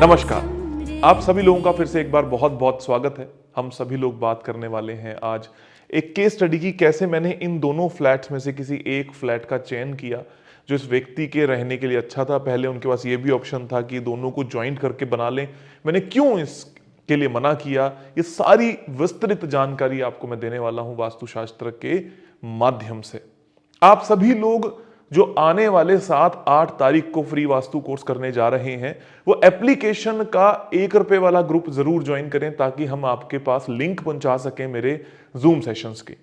नमस्कार, आप सभी लोगों का फिर से एक बार बहुत बहुत स्वागत है। हम सभी लोग बात करने वाले हैं आज एक केस स्टडी की, कैसे मैंने इन दोनों फ्लैट्स में से किसी एक फ्लैट का चयन किया जो इस व्यक्ति के रहने के लिए अच्छा था। पहले उनके पास ये भी ऑप्शन था कि दोनों को ज्वाइंट करके बना लें, मैंने क्यों इसके लिए मना किया। ये सारी विस्तृत जानकारी आपको मैं देने वाला हूं वास्तुशास्त्र के माध्यम से। आप सभी लोग जो आने वाले 7-8 तारीख को फ्री वास्तु कोर्स करने जा रहे हैं, वो एप्लीकेशन का ₹1 वाला ग्रुप जरूर ज्वाइन करें ताकि हम आपके पास लिंक पहुंचा सकें मेरे जूम सेशंस की।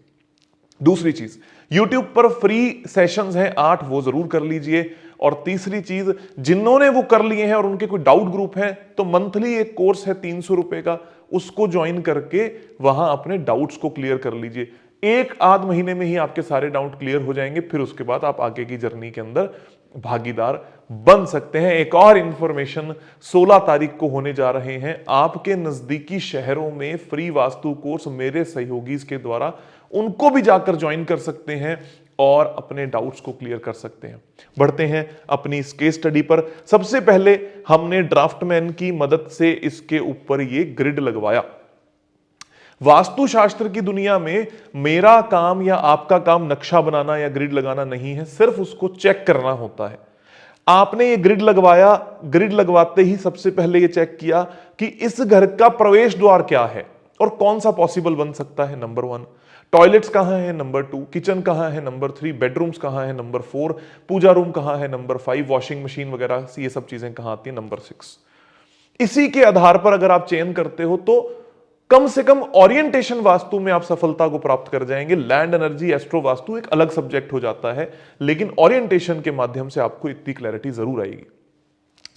दूसरी चीज, YouTube पर फ्री सेशंस हैं 8, वो जरूर कर लीजिए। और तीसरी चीज, जिन्होंने वो कर लिए हैं और उनके कोई डाउट ग्रुप है तो मंथली एक कोर्स है ₹300 का, उसको ज्वाइन करके वहां अपने डाउट्स को क्लियर कर लीजिए। 1-8 महीने में ही आपके सारे डाउट क्लियर हो जाएंगे, फिर उसके बाद आप आगे की जर्नी के अंदर भागीदार बन सकते हैं। एक और इंफॉर्मेशन, 16 तारीख को होने जा रहे हैं आपके नजदीकी शहरों में फ्री वास्तु कोर्स मेरे सहयोगी के द्वारा, उनको भी जाकर ज्वाइन कर सकते हैं और अपने डाउट्स को क्लियर कर सकते हैं। बढ़ते हैं अपनी इस केस स्टडी पर। सबसे पहले हमने ड्राफ्टमैन की मदद से इसके ऊपर ये ग्रिड लगवाया। वास्तुशास्त्र की दुनिया में मेरा काम या आपका काम नक्शा बनाना या ग्रिड लगाना नहीं है, सिर्फ उसको चेक करना होता है। आपने ये ग्रिड लगवाया, ग्रिड लगवाते ही सबसे पहले ये चेक किया कि इस घर का प्रवेश द्वार क्या है और कौन सा पॉसिबल बन सकता है। नंबर 1, टॉयलेट्स कहां है। नंबर 2, किचन कहां है। नंबर 3, बेडरूम्स कहां है। नंबर 4, पूजा रूम कहां है। नंबर 5, वॉशिंग मशीन वगैरह ये सब चीजें कहां आती है। नंबर 6, इसी के आधार पर अगर आप चयन करते हो तो कम से कम ओरिएंटेशन वास्तु में आप सफलता को प्राप्त कर जाएंगे। लैंड एनर्जी, एस्ट्रो वास्तु एक अलग सब्जेक्ट हो जाता है, लेकिन ओरिएंटेशन के माध्यम से आपको इतनी क्लैरिटी जरूर आएगी।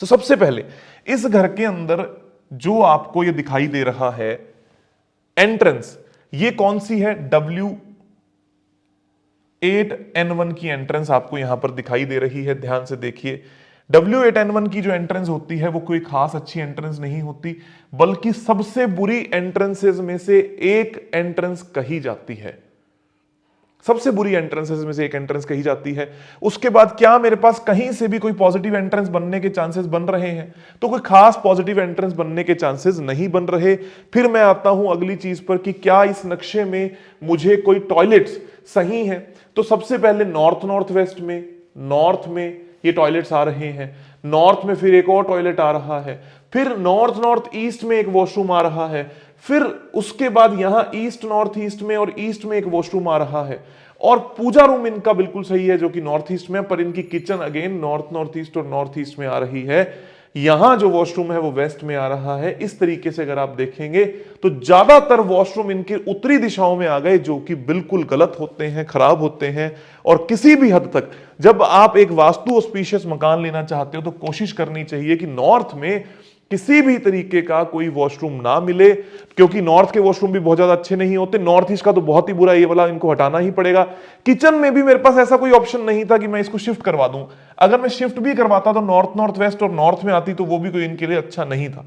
तो सबसे पहले इस घर के अंदर जो आपको ये दिखाई दे रहा है एंट्रेंस, ये कौन सी है। W8N1 की एंट्रेंस आपको यहां पर दिखाई दे रही है, ध्यान से देखिए। W8N1 की जो एंट्रेंस होती है वो कोई खास अच्छी एंट्रेंस नहीं होती, बल्कि सबसे बुरी एंट्रेंसेस में से एक एंट्रेंस कही जाती है। सबसे बुरी एंट्रेंसेस में से एक एंट्रेंस कही जाती है। उसके बाद क्या मेरे पास कहीं से भी कोई पॉजिटिव एंट्रेंस बनने के चांसेस बन रहे हैं, तो कोई खास पॉजिटिव एंट्रेंस बनने के चांसेस नहीं बन रहे। फिर मैं आता हूं अगली चीज पर कि क्या इस नक्शे में मुझे कोई टॉयलेट्स सही है। तो सबसे पहले नॉर्थ वेस्ट में, नॉर्थ में ये टॉयलेट्स आ रहे हैं। नॉर्थ में फिर एक और टॉयलेट आ रहा है। फिर नॉर्थ ईस्ट में एक वॉशरूम आ रहा है। फिर उसके बाद यहां ईस्ट नॉर्थ ईस्ट में और ईस्ट में एक वॉशरूम आ रहा है। और पूजा रूम इनका बिल्कुल सही है जो कि नॉर्थ ईस्ट में, पर इनकी किचन अगेन नॉर्थ ईस्ट और नॉर्थ ईस्ट में आ रही है। यहां जो वॉशरूम है वो वेस्ट में आ रहा है। इस तरीके से अगर आप देखेंगे तो ज्यादातर वॉशरूम इनके उत्तरी दिशाओं में आ गए, जो कि बिल्कुल गलत होते हैं, खराब होते हैं। और किसी भी हद तक जब आप एक वास्तु ऑस्पिशियस मकान लेना चाहते हो तो कोशिश करनी चाहिए कि नॉर्थ में किसी भी तरीके का कोई वॉशरूम ना मिले, क्योंकि नॉर्थ के वॉशरूम भी बहुत ज्यादा अच्छे नहीं होते। नॉर्थ ईस्ट का तो बहुत ही बुरा, ये वाला इनको हटाना ही पड़ेगा। किचन में भी मेरे पास ऐसा कोई ऑप्शन नहीं था कि मैं इसको शिफ्ट करवा दूं। अगर मैं शिफ्ट भी करवाता तो नॉर्थ वेस्ट और नॉर्थ में आती, तो वो भी कोई इनके लिए अच्छा नहीं था।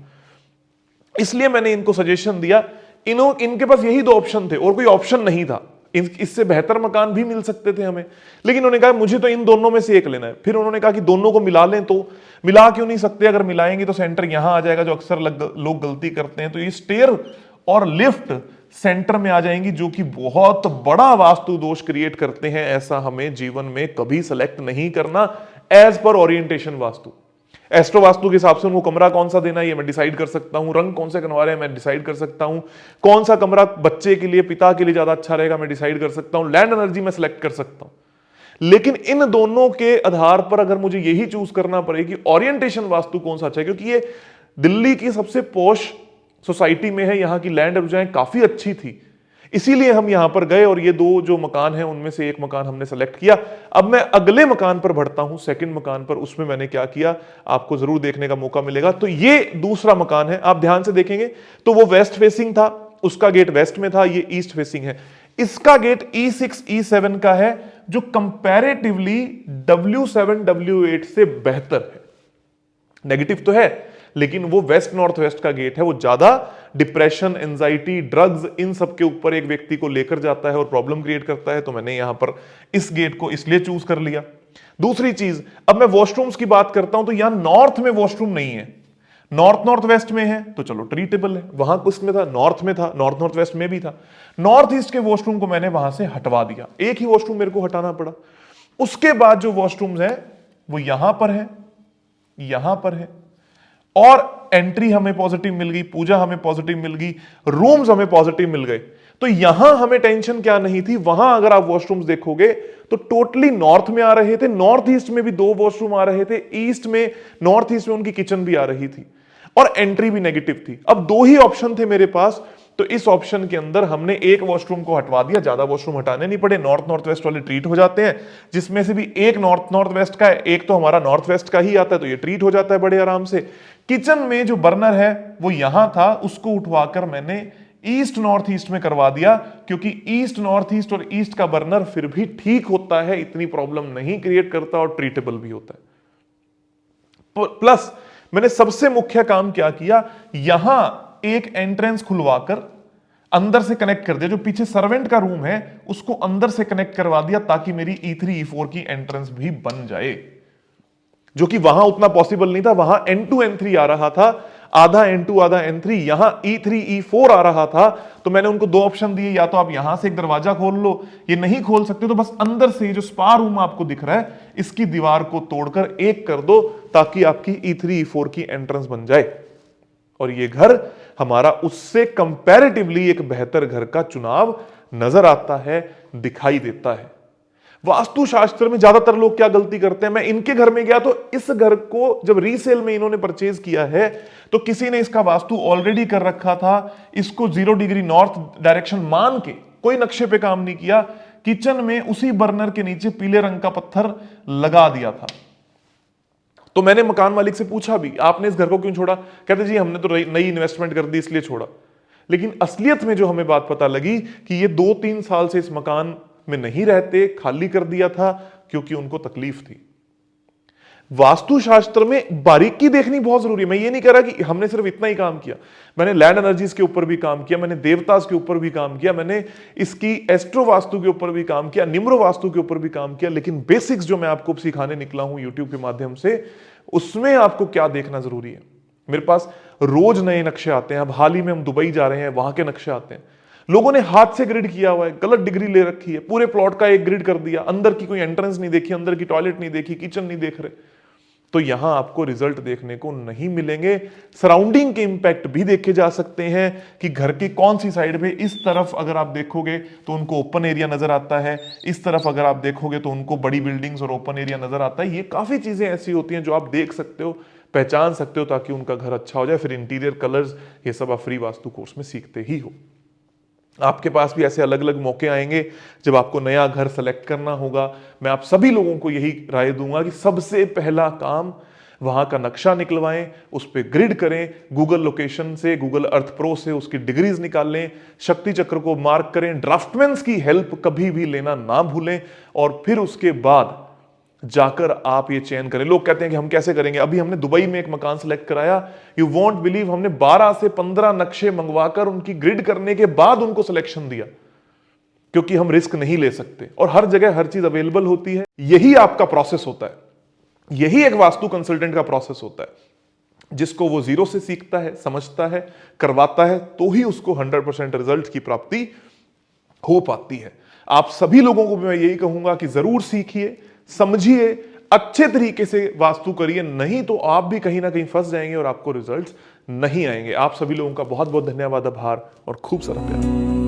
इसलिए मैंने इनको सजेशन दिया। इनके पास यही 2 ऑप्शन थे और कोई ऑप्शन नहीं था। इससे बेहतर मकान भी मिल सकते थे हमें, लेकिन उन्होंने कहा मुझे तो इन दोनों में से एक लेना है। फिर उन्होंने कहा कि दोनों को मिला लें, तो मिला क्यों नहीं सकते। अगर मिलाएंगे तो सेंटर यहां आ जाएगा, जो अक्सर लोग गलती करते हैं। तो ये स्टेयर और लिफ्ट सेंटर में आ जाएंगी, जो कि बहुत बड़ा वास्तु दोष क्रिएट करते हैं। ऐसा हमें जीवन में कभी सेलेक्ट नहीं करना as per orientation vastu. Astro vastu के हिसाब से उनको कमरा कौन सा देना है ये मैं डिसाइड कर सकता हूं। रंग कौन से करवा रहे हैं मैं डिसाइड कर सकता हूं। कौन सा कमरा बच्चे के लिए, पिता के लिए ज्यादा अच्छा रहेगा मैं डिसाइड कर सकता हूं। लैंड एनर्जी मैं सिलेक्ट कर सकता हूं। लेकिन इन दोनों के आधार पर अगर मुझे यही चूज करना पड़े कि ओरिएंटेशन वास्तु कौन सा अच्छा है, क्योंकि ये दिल्ली की सबसे पॉश सोसाइटी में है, यहां की लैंड ऊर्जाएं काफी अच्छी थी, इसीलिए हम यहां पर गए और ये 2 जो मकान हैं उनमें से एक मकान हमने सेलेक्ट किया। अब मैं अगले मकान पर बढ़ता हूं, सेकंड मकान पर। उसमें मैंने क्या किया आपको जरूर देखने का मौका मिलेगा। तो ये दूसरा मकान है, आप ध्यान से देखेंगे तो वो वेस्ट फेसिंग था, उसका गेट वेस्ट में था, ये ईस्ट फेसिंग है। इसका गेट E6 E7 का है, जो कंपैरेटिवली W7 W8 से बेहतर है। नेगेटिव तो है, लेकिन वो वेस्ट नॉर्थ वेस्ट का गेट है, वो ज्यादा डिप्रेशन, एंजाइटी, ड्रग्स, इन सब के ऊपर एक व्यक्ति को लेकर जाता है और प्रॉब्लम क्रिएट करता है। तो मैंने यहां पर इस गेट को इसलिए चूज कर लिया। दूसरी चीज, अब मैं वॉशरूम्स की बात करता हूं तो यहां नॉर्थ में वॉशरूम नहीं है। नॉर्थ नॉर्थ वेस्ट में है तो चलो ट्रीटेबल है, वहां कुछ में था, नॉर्थ में था, नॉर्थ नॉर्थ वेस्ट में भी था। नॉर्थ ईस्ट के वॉशरूम को मैंने वहां से हटवा दिया, एक ही वॉशरूम मेरे को हटाना पड़ा। उसके बाद जो वॉशरूम्स हैं वो यहां पर है, यहां पर है, और एंट्री हमें पॉजिटिव मिल गई, पूजा हमें पॉजिटिव मिल गई, रूम्स हमें पॉजिटिव मिल गए। तो यहां हमें टेंशन क्या नहीं थी, वहां अगर आप वॉशरूम्स देखोगे तो टोटली नॉर्थ में आ रहे थे, नॉर्थ ईस्ट में भी 2 वॉशरूम आ रहे थे, ईस्ट में, नॉर्थ ईस्ट में उनकी किचन भी आ रही थी, और एंट्री भी नेगेटिव थी। अब 2 ही ऑप्शन थे मेरे पास, तो इस ऑप्शन के अंदर हमने एक वॉशरूम को हटवा दिया, ज्यादा वॉशरूम हटाने नहीं पड़े, नॉर्थ नॉर्थ वेस्ट वाले ट्रीट हो जाते हैं, जिसमें से भी एक नॉर्थ नॉर्थ वेस्ट का है, एक तो हमारा नॉर्थ वेस्ट का ही आता है, तो ये ट्रीट हो जाता है बड़े आराम से। किचन में जो बर्नर है वो यहां था, उसको उठवाकर मैंने ईस्ट नॉर्थ ईस्ट में करवा दिया, क्योंकि ईस्ट नॉर्थ ईस्ट और ईस्ट का बर्नर फिर भी ठीक होता है, इतनी प्रॉब्लम नहीं क्रिएट करता और ट्रीटेबल भी होता है। प्लस मैंने सबसे मुख्य काम क्या किया, यहां एक एंट्रेंस खुलवाकर अंदर से कनेक्ट कर दिया, जो पीछे सर्वेंट का रूम है उसको अंदर से कनेक्ट करवा दिया, ताकि मेरी E3 E4 की एंट्रेंस भी बन जाए, जो कि वहां उतना पॉसिबल नहीं था। वहां N2 N3 आ रहा था, आधा N2 आधा N3, यहां E3 E4 आ रहा था। तो मैंने उनको 2 ऑप्शन दिए, या तो आप यहां से एक दरवाजा खोल लो, ये नहीं खोल सकते तो बस अंदर से जो स्पा रूम आपको दिख रहा है इसकी दीवार को तोड़कर एक कर दो, ताकि आपकी E3 E4 की एंट्रेंस बन जाए, और ये घर हमारा उससे कंपैरेटिवली एक बेहतर घर का चुनाव नजर आता है, दिखाई देता है। वास्तुशास्त्र में ज्यादातर लोग क्या गलती करते हैं, मैं इनके घर में गया तो इस घर को जब रीसेल में इन्होंने परचेज किया है तो किसी ने इसका वास्तु ऑलरेडी कर रखा था, इसको 0 डिग्री नॉर्थ डायरेक्शन मान के, कोई नक्शे पे काम नहीं किया, किचन में उसी बर्नर के नीचे पीले रंग का पत्थर लगा दिया था। तो मैंने मकान मालिक से पूछा भी, आपने इस घर को क्यों छोड़ा? कहते जी हमने तो नई इन्वेस्टमेंट कर दी इसलिए छोड़ा। लेकिन असलियत में जो हमें बात पता लगी कि ये 2-3 साल से इस मकान में नहीं रहते, खाली कर दिया था, क्योंकि उनको तकलीफ थी। वास्तुशास्त्र में बारीकी देखनी बहुत जरूरी है। मैं ये नहीं कह रहा कि हमने सिर्फ इतना ही काम किया, मैंने लैंड एनर्जीज के ऊपर भी काम किया, मैंने देवतास के ऊपर भी काम किया, मैंने इसकी एस्ट्रो वास्तु के ऊपर भी काम किया, निम्र वास्तु के ऊपर भी काम किया। लेकिन बेसिक्स जो मैं आपको सिखाने निकला हूं यूट्यूब के माध्यम से, उसमें आपको क्या देखना जरूरी है। मेरे पास रोज नए नक्शे आते हैं, अब हाल ही में हम दुबई जा रहे हैं, वहां के नक्शे आते हैं, लोगों ने हाथ से ग्रिड किया हुआ है, गलत डिग्री ले रखी है, पूरे प्लॉट का एक ग्रिड कर दिया, अंदर की कोई एंट्रेंस नहीं देखी, अंदर की टॉयलेट नहीं देखी, किचन नहीं देख रहे, तो यहां आपको रिजल्ट देखने को नहीं मिलेंगे। सराउंडिंग के इंपैक्ट भी देखे जा सकते हैं कि घर की कौन सी साइड पे, इस तरफ अगर आप देखोगे तो उनको ओपन एरिया नजर आता है, इस तरफ अगर आप देखोगे तो उनको बड़ी बिल्डिंग्स और ओपन एरिया नजर आता है। ये काफी चीजें ऐसी होती हैं जो आप देख सकते हो, पहचान सकते हो, ताकि उनका घर अच्छा हो जाए। फिर इंटीरियर कलर्स, ये सब आप फ्री वास्तु कोर्स में सीखते ही हो। आपके पास भी ऐसे अलग अलग मौके आएंगे जब आपको नया घर सेलेक्ट करना होगा। मैं आप सभी लोगों को यही राय दूंगा कि सबसे पहला काम वहां का नक्शा निकलवाएं, उस पर ग्रिड करें, गूगल लोकेशन से, गूगल अर्थ प्रो से उसकी डिग्रीज निकाल लें, शक्ति चक्र को मार्क करें, ड्राफ्टमैन्स की हेल्प कभी भी लेना ना भूलें, और फिर उसके बाद जाकर आप ये चयन करें। लोग कहते हैं कि हम कैसे करेंगे, अभी हमने दुबई में एक मकान सेलेक्ट कराया, यू वॉन्ट बिलीव, हमने 12 से 15 नक्शे मंगवाकर उनकी ग्रिड करने के बाद उनको सिलेक्शन दिया, क्योंकि हम रिस्क नहीं ले सकते और हर जगह हर चीज अवेलेबल होती है। यही आपका प्रोसेस होता है, यही एक वास्तु कंसल्टेंट का प्रोसेस होता है, जिसको वो जीरो से सीखता है, समझता है, करवाता है, तो ही उसको 100% रिजल्ट की प्राप्ति हो पाती है। आप सभी लोगों को भी मैं यही कहूंगा कि जरूर सीखिए, समझिए, अच्छे तरीके से वास्तु करिए, नहीं तो आप भी कहीं ना कहीं फंस जाएंगे और आपको रिजल्ट्स नहीं आएंगे। आप सभी लोगों का बहुत बहुत धन्यवाद, आभार और खूब सारा प्यार।